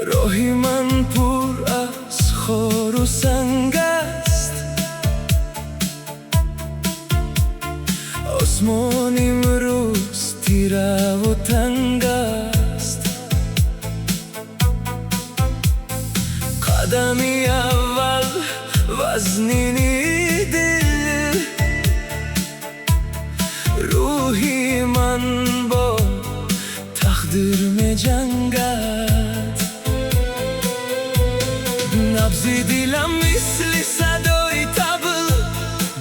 راهی من پر از خار و سنگ است، آسمان امروز تیره و تنگ است. قدمی اول وزنی دل، روحی من با تقدیر می جنگد. نبض دلم مثل صدای طبل،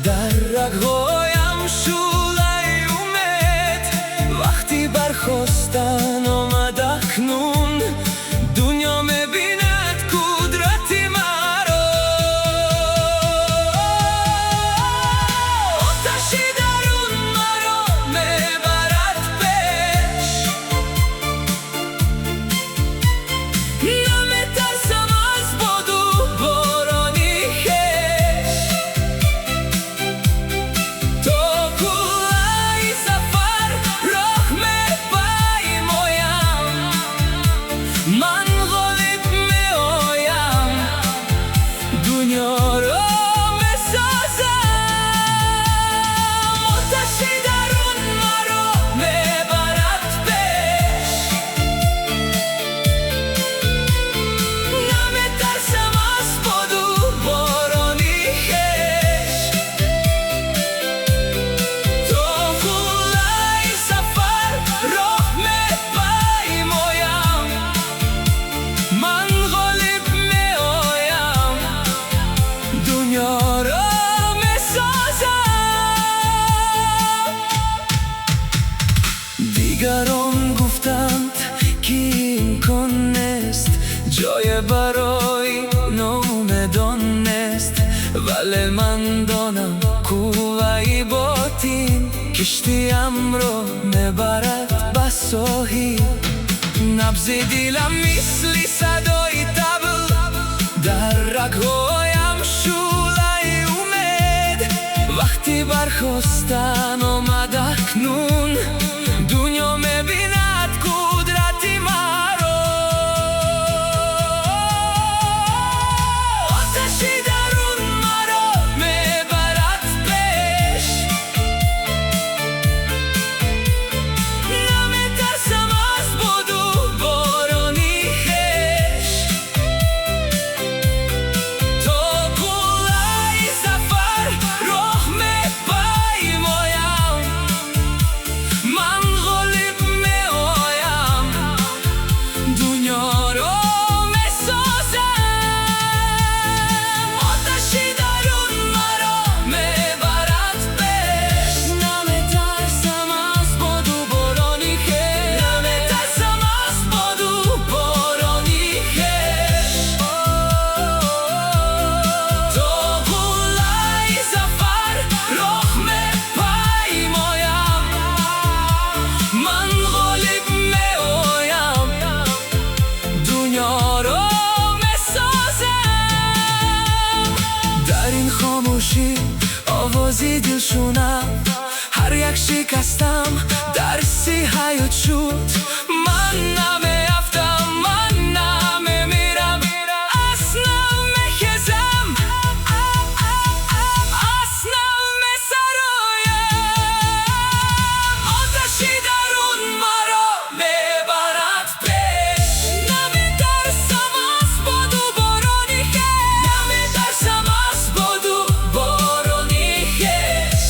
در رگ‌هایم شعله امید. وقتی برخاستن آمد اکنون، دنیا می‌بیند قدرت مرا. آتشی درون مرا میبرد پیش، نمی‌ترسم از باد و بارانی خویش. تا کلاه سفر راه می‌پیمایم، من غالب می‌آیم، دنیا را می‌سازم. آتشی درون مرا میبرد پیش، نمی‌ترسم از باد و بارانی خویش. تا کلاه سفر راه می‌پیمایم، من غالب می‌آیم، دنیا را می‌سازم. دیگران گفتند که امکان نیست، جای برای ناامیدان نیست، ولی من دانم قوه باطن کشتیم را میبرد به ساحل. نبض دلم مثل صدای طبل، در رگ‌هایم شعله امید. وقتی برخاستن آمد اکنون، دنیا می‌بیند قدرت مرا. آتشی درون مرا میبرد پیش، نمی‌ترسم از باد و بارانی خویش. تا کلاه سفر راه می‌پیمایم، من غالب می‌آیم، دنیا را می‌سازم. آتشی درون مرا میبرد پیش، نمی‌ترسم از باد و بارانی خویش. نمی‌ترسم از باد و بارانی خویش. تا کلاه سفر راه می‌پیمایم، من غالب می‌آیم، دنیا را می‌سازم. در این خاموشی آوازی دل شنم، هر یک شکستم درسی حیات شد. من نمی‌افتم، من نمی‌میرم، اصلا می‌خیزم، اصلا می‌سرایم. آتشی درون مرا میبرد پیش، نمی‌ترسم از باد و بارانی خویش. نمی‌ترسم از باد و بارانی خویش.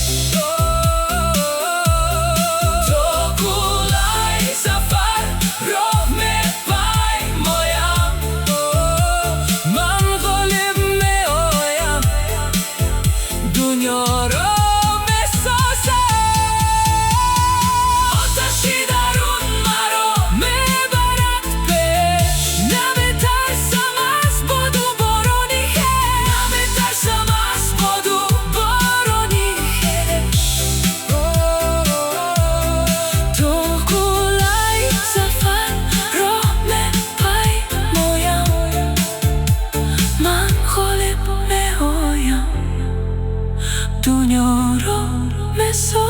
تا کلاه سفر راه می‌پیمایم، من غالب می‌آیم، دنیا را می‌سازم. آتشی درون مرا میبرد پیش، نمی‌ترسم از باد و بارانی خویش. نمی‌ترسم از باد و بارانی خویش. تا کلاه سفر راه می‌پیمایم، من غالب می‌آیم، دنیا را می‌سازم.